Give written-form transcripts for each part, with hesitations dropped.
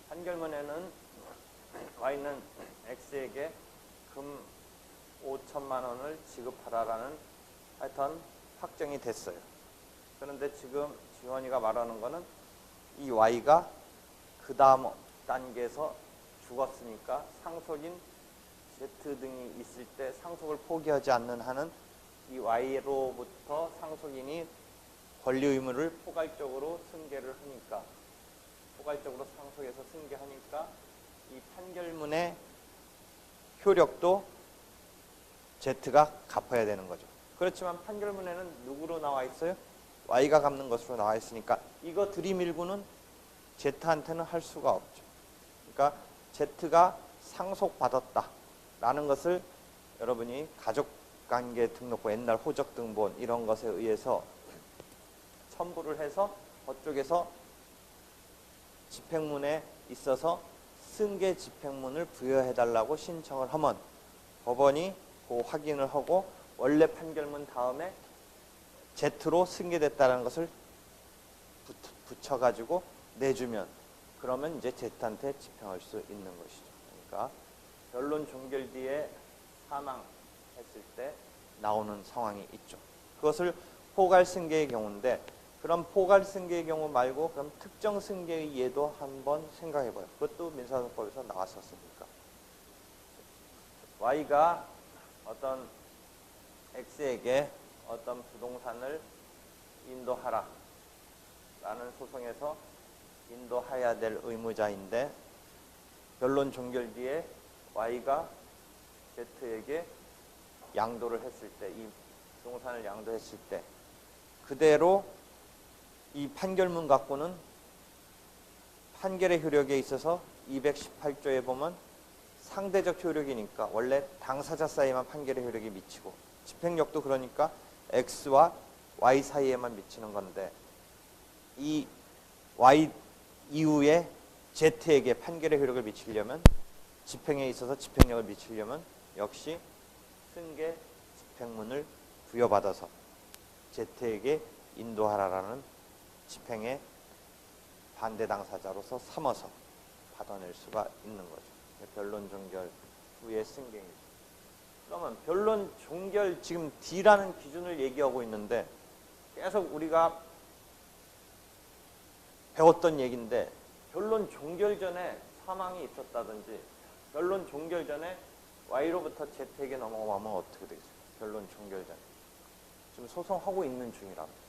판결문에는 Y는 X에게 금 5천만 원을 지급하라라는 하여튼 확정이 됐어요. 그런데 지금 지원이가 말하는 거는 이 Y가 그 다음 단계에서 죽었으니까 상속인 Z 등이 있을 때 상속을 포기하지 않는 한은 이 Y로부터 상속인이 권리 의무를 포괄적으로 승계를 하니까 포괄적으로 상속해서 승계하니까 이 판결문의 효력도 Z가 갚아야 되는 거죠. 그렇지만 판결문에는 누구로 나와 있어요? Y가 갚는 것으로 나와 있으니까 이거 들이밀고는 Z한테는 할 수가 없죠. 그러니까 Z가 상속받았다라는 것을 여러분이 가족관계 등록부, 옛날 호적등본 이런 것에 의해서 첨부를 해서 그쪽에서 집행문에 있어서 승계 집행문을 부여해달라고 신청을 하면 법원이 그 확인을 하고 원래 판결문 다음에 Z로 승계됐다는 것을 붙여가지고 내주면 그러면 이제 Z한테 집행할 수 있는 것이죠. 그러니까 변론 종결 뒤에 사망했을 때 나오는 상황이 있죠. 그것을 포괄승계의 경우인데 그럼 포괄승계의 경우 말고 그럼 특정승계의 예도 한번 생각해봐요. 그것도 민사소송법에서 나왔었으니까. Y가 어떤 X에게 어떤 부동산을 인도하라 라는 소송에서 인도해야 될 의무자인데 변론 종결 뒤에 Y가 Z에게 양도를 했을 때, 이 부동산을 양도했을 때 그대로 이 판결문 갖고는 판결의 효력에 있어서 218조에 보면 상대적 효력이니까 원래 당사자 사이에만 판결의 효력이 미치고 집행력도 그러니까 X와 Y 사이에만 미치는 건데 이 Y 이후에 Z에게 판결의 효력을 미치려면 집행에 있어서 집행력을 미치려면 역시 승계 집행문을 부여받아서 Z에게 인도하라라는 집행의 반대 당사자로서 삼아서 받아낼 수가 있는 거죠. 변론 종결 후의 승계이죠. 그러면 변론 종결 지금 D라는 기준을 얘기하고 있는데 계속 우리가 배웠던 얘기인데 변론 종결 전에 사망이 있었다든지 변론 종결 전에 Y로부터 Z에게 넘어가면 어떻게 되겠어요? 변론 종결 전에. 지금 소송하고 있는 중이랍니다.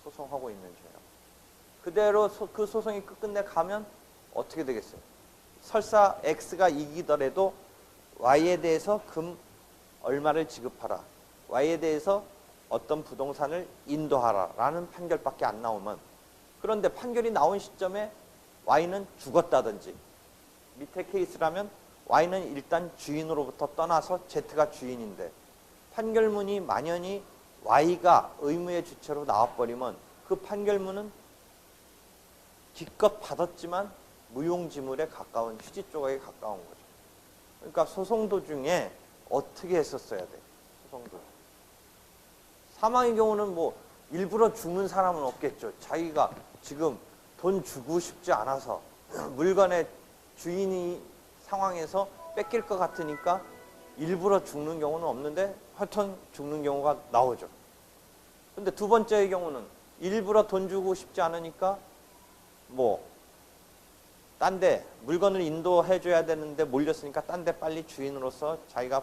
소송하고 있는 중이랍니다. 그대로 그 소송이 끝내 가면 어떻게 되겠어요? 설사 X가 이기더라도 Y에 대해서 금 얼마를 지급하라. Y에 대해서 어떤 부동산을 인도하라 라는 판결밖에 안 나오면 그런데 판결이 나온 시점에 Y는 죽었다든지 밑에 케이스라면 Y는 일단 주인으로부터 떠나서 Z가 주인인데 판결문이 만연히 Y가 의무의 주체로 나와버리면 그 판결문은 기껏 받았지만 무용지물에 가까운 휴지 조각에 가까운 거죠. 그러니까 소송 도중에 어떻게 했었어야 돼? 소송 도중. 사망의 경우는 뭐 일부러 죽는 사람은 없겠죠. 자기가 지금 돈 주고 싶지 않아서 물건의 주인이 상황에서 뺏길 것 같으니까 일부러 죽는 경우는 없는데 하여튼 죽는 경우가 나오죠. 근데 두 번째의 경우는 일부러 돈 주고 싶지 않으니까 뭐 딴 데 물건을 인도해 줘야 되는데 몰렸으니까 딴 데 빨리 주인으로서 자기가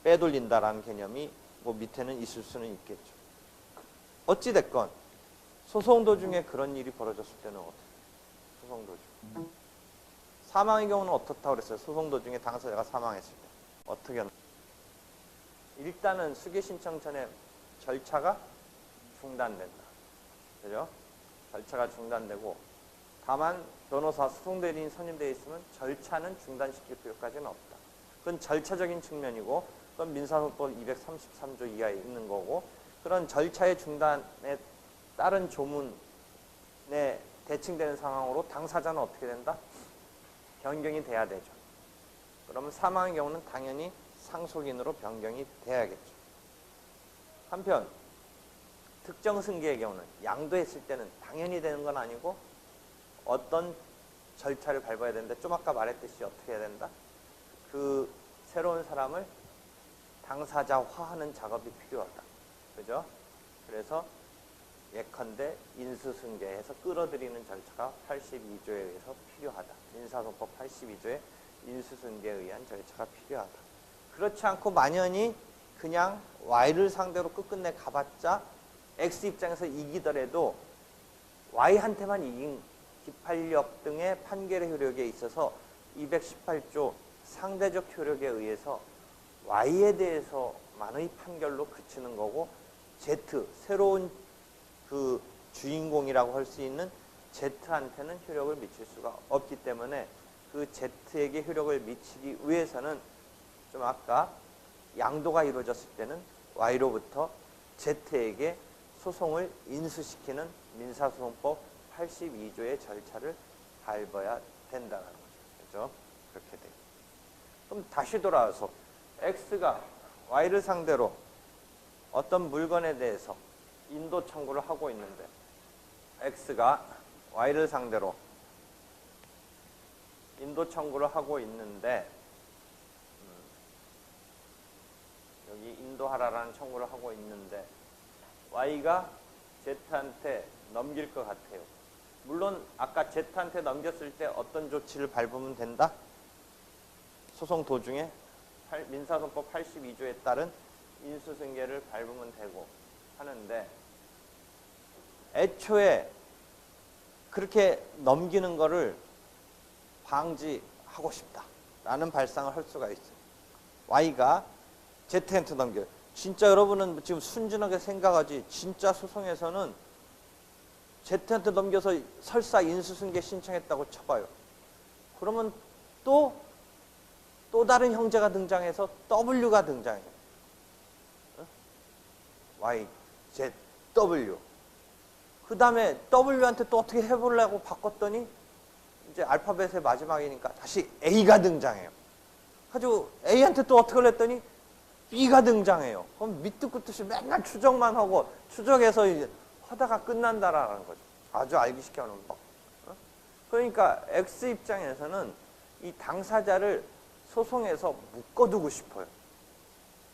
빼돌린다라는 개념이 뭐 밑에는 있을 수는 있겠죠. 어찌됐건 소송 도중에 그런 일이 벌어졌을 때는 어떻게? 소송 도중. 사망의 경우는 어떻다고 그랬어요? 소송 도중에 당사자가 사망했을 때. 어떻게 하나? 일단은 수계 신청 전에 절차가 중단된다. 그죠? 절차가 중단되고 다만 변호사, 소송대리인 선임되어 있으면 절차는 중단시킬 필요까지는 없다. 그건 절차적인 측면이고 그건 민사소송법 233조 이하에 있는 거고 그런 절차의 중단에 따른 조문에 대칭되는 상황으로 당사자는 어떻게 된다? 변경이 돼야 되죠. 그러면 사망의 경우는 당연히 상속인으로 변경이 돼야겠죠. 한편 특정 승계의 경우는 양도했을 때는 당연히 되는 건 아니고 어떤 절차를 밟아야 되는데 좀 아까 말했듯이 어떻게 해야 된다? 그 새로운 사람을 당사자화하는 작업이 필요하다. 그죠? 그래서 예컨대 인수승계해서 끌어들이는 절차가 82조에 의해서 필요하다. 민사소송법 82조에 인수승계에 의한 절차가 필요하다. 그렇지 않고 만연히 그냥 Y를 상대로 끝끝내 가봤자 X 입장에서 이기더라도 Y한테만 이긴 기판력 등의 판결의 효력에 있어서 218조 상대적 효력에 의해서 Y에 대해서만의 판결로 그치는 거고 Z, 새로운 그 주인공이라고 할 수 있는 Z한테는 효력을 미칠 수가 없기 때문에 그 Z에게 효력을 미치기 위해서는 좀 아까 양도가 이루어졌을 때는 Y로부터 Z에게 소송을 인수시키는 민사소송법 82조의 절차를 밟아야 된다는 거죠. 그죠? 그렇게 돼요. 그럼 다시 돌아와서 X가 Y를 상대로 어떤 물건에 대해서 인도 청구를 하고 있는데 X가 Y를 상대로 인도 청구를 하고 있는데 여기 인도하라라는 청구를 하고 있는데 Y가 Z한테 넘길 것 같아요. 물론 아까 Z한테 넘겼을 때 어떤 조치를 밟으면 된다? 소송 도중에 민사소송법 82조에 따른 인수승계를 밟으면 되고 하는데 애초에 그렇게 넘기는 거를 방지하고 싶다라는 발상을 할 수가 있어요. Y가 Z한테 넘겨요. 진짜 여러분은 지금 순진하게 생각하지 진짜 소송에서는 Z한테 넘겨서 설사 인수승계 신청했다고 쳐봐요. 그러면 또 다른 형제가 등장해서 W가 등장해요. Y, Z, W. 그 다음에 W한테 또 어떻게 해보려고 바꿨더니 이제 알파벳의 마지막이니까 다시 A가 등장해요. 가지고 A한테 또 어떻게 했더니 B가 등장해요. 그럼 밑도 끝도 없이 맨날 추적만 하고 추적해서 이제 하다가 끝난다라는 거죠. 아주 알기 쉽게 하는 법. 그러니까 X 입장에서는 이 당사자를 소송에서 묶어두고 싶어요.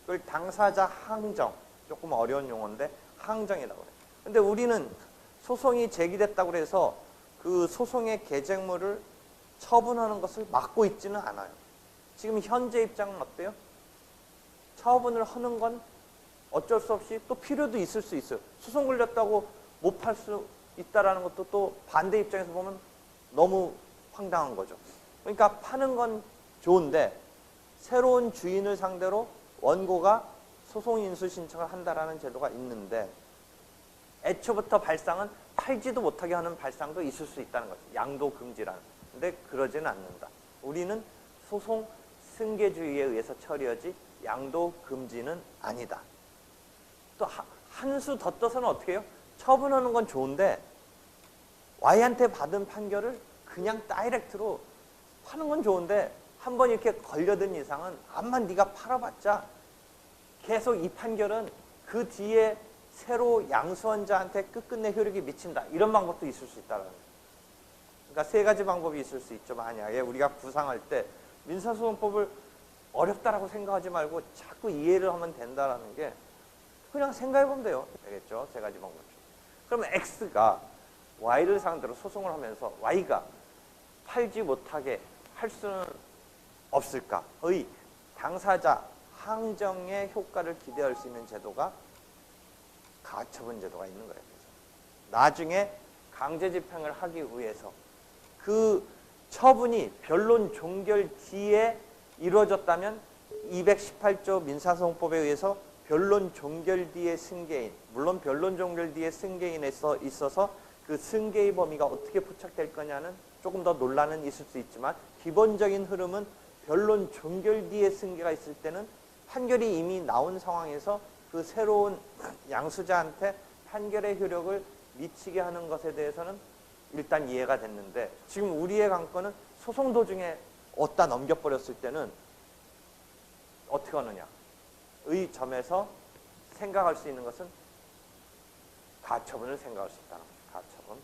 그걸 당사자 항정, 조금 어려운 용어인데 항정이라고 해요. 근데 우리는 소송이 제기됐다고 해서 그 소송의 계쟁물을 처분하는 것을 막고 있지는 않아요. 지금 현재 입장은 어때요? 처분을 하는 건 어쩔 수 없이 또 필요도 있을 수 있어요. 소송 걸렸다고 못 팔 수 있다라는 것도 또 반대 입장에서 보면 너무 황당한 거죠. 그러니까 파는 건 좋은데 새로운 주인을 상대로 원고가 소송 인수 신청을 한다라는 제도가 있는데 애초부터 발상은 팔지도 못하게 하는 발상도 있을 수 있다는 거죠. 양도 금지라는. 근데 그러지는 않는다. 우리는 소송 승계주의에 의해서 처리하지 양도 금지는 아니다. 또 한 수 더 떠서는 어떻게 해요? 처분하는 건 좋은데 Y한테 받은 판결을 그냥 다이렉트로 파는 건 좋은데 한 번 이렇게 걸려든 이상은 암만 네가 팔아봤자 계속 이 판결은 그 뒤에 새로 양수한 자한테 끝끝내 효력이 미친다. 이런 방법도 있을 수 있다는 거예요. 그러니까 세 가지 방법이 있을 수 있죠. 만약에 우리가 구상할 때 민사소송법을 어렵다라고 생각하지 말고 자꾸 이해를 하면 된다라는 게 그냥 생각해보면 돼요. 되겠죠? 세 가지 방법 중. 그러면 X가 Y를 상대로 소송을 하면서 Y가 팔지 못하게 할 수는 없을까?의 당사자 항정의 효과를 기대할 수 있는 제도가 가처분 제도가 있는 거예요. 그래서 나중에 강제 집행을 하기 위해서 그 처분이 변론 종결 뒤에 이루어졌다면 218조 민사소송법에 의해서 변론 종결 뒤의 승계인, 물론 변론 종결 뒤의 승계인에 있어서 그 승계의 범위가 어떻게 포착될 거냐는 조금 더 논란은 있을 수 있지만 기본적인 흐름은 변론 종결 뒤의 승계가 있을 때는 판결이 이미 나온 상황에서 그 새로운 양수자한테 판결의 효력을 미치게 하는 것에 대해서는 일단 이해가 됐는데 지금 우리의 관건은 소송 도중에 어디다 넘겨버렸을 때는 어떻게 하느냐 의 점에서 생각할 수 있는 것은 가처분을 생각할 수 있다는 거예요. 가처분.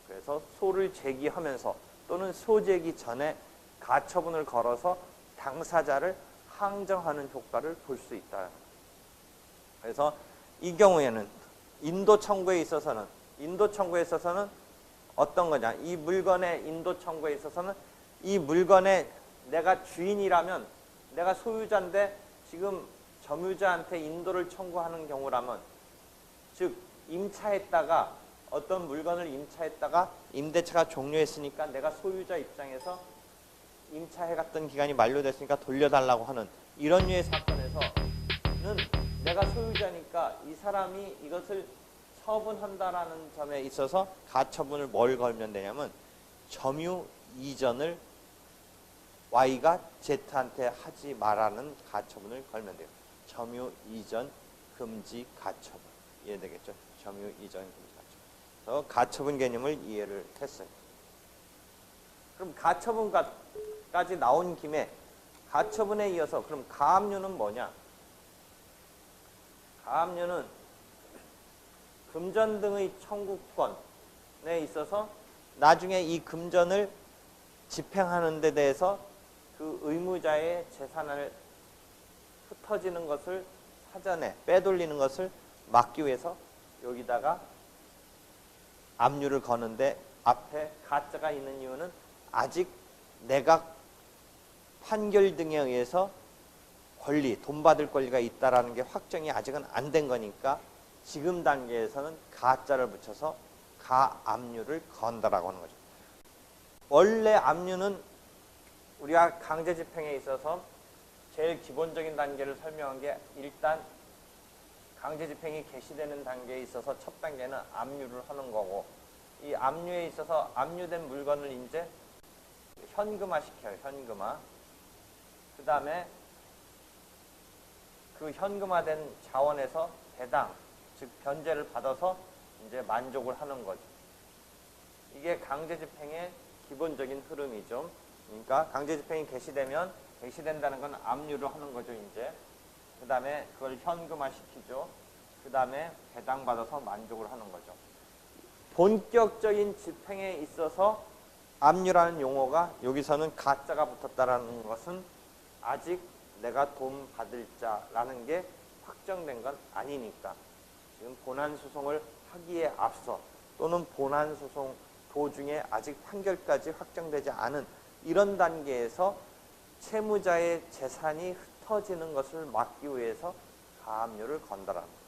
그래서 소를 제기하면서 또는 소제기 전에 가처분을 걸어서 당사자를 항정하는 효과를 볼 수 있다. 그래서 이 경우에는 인도 청구에 있어서는 어떤 거냐? 이 물건의 인도 청구에 있어서는 이 물건의 내가 주인이라면, 내가 소유자인데 지금 점유자한테 인도를 청구하는 경우라면, 즉 임차했다가 어떤 물건을 임차했다가 임대차가 종료했으니까 내가 소유자 입장에서 임차해갔던 기간이 만료됐으니까 돌려달라고 하는 이런 류의 사건에서는 내가 소유자니까 이 사람이 이것을 처분한다라는 점에 있어서 가처분을 뭘 걸면 되냐면 점유 이전을 Y가 Z한테 하지 말라는 가처분을 걸면 돼요. 점유 이전 금지 가처분. 이해되겠죠? 점유 이전 금지 가처분. 그래서 가처분 개념을 이해를 했어요. 그럼 가처분까지 나온 김에 가처분에 이어서 그럼 가압류는 뭐냐? 가압류는 금전 등의 청구권에 있어서 나중에 이 금전을 집행하는 데 대해서 그 의무자의 재산을 흩어지는 것을 사전에 빼돌리는 것을 막기 위해서 여기다가 압류를 거는데 앞에 가짜가 있는 이유는 아직 내가 판결 등에 의해서 권리, 돈 받을 권리가 있다라는 게 확정이 아직은 안 된 거니까 지금 단계에서는 가짜를 붙여서 가압류를 건다라고 하는 거죠. 원래 압류는 우리가 강제집행에 있어서 제일 기본적인 단계를 설명한 게 일단 강제집행이 개시되는 단계에 있어서 첫 단계는 압류를 하는 거고, 이 압류에 있어서 압류된 물건을 이제 현금화 시켜요. 현금화. 그 다음에 그 현금화된 자원에서 배당, 즉 변제를 받아서 이제 만족을 하는 거죠. 이게 강제집행의 기본적인 흐름이죠. 그러니까 강제집행이 개시된다는 건 압류를 하는 거죠, 이제. 그 다음에 그걸 현금화 시키죠. 그 다음에 배당받아서 만족을 하는 거죠. 본격적인 집행에 있어서 압류라는 용어가 여기서는 가짜가 붙었다라는 것은 아직 내가 돈 받을 자라는 게 확정된 건 아니니까 지금 본안소송을 하기에 앞서 또는 본안소송 도중에 아직 판결까지 확정되지 않은 이런 단계에서 채무자의 재산이 흩어지는 것을 막기 위해서 가압류를 건다라는 거예요.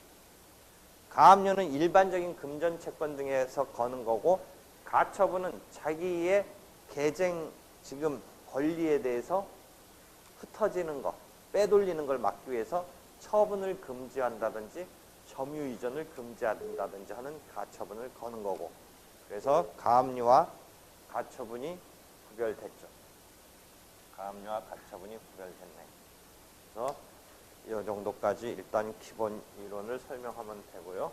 가압류는 일반적인 금전채권 등에서 거는 거고, 가처분은 자기의 계쟁 지금 권리에 대해서 흩어지는 것, 빼돌리는 걸 막기 위해서 처분을 금지한다든지 점유 이전을 금지한다든지 하는 가처분을 거는 거고, 그래서 가압류와 가처분이 구별됐죠. 가압류와 가처분이 구별됐네. 그래서 이 정도까지 일단 기본 이론을 설명하면 되고요.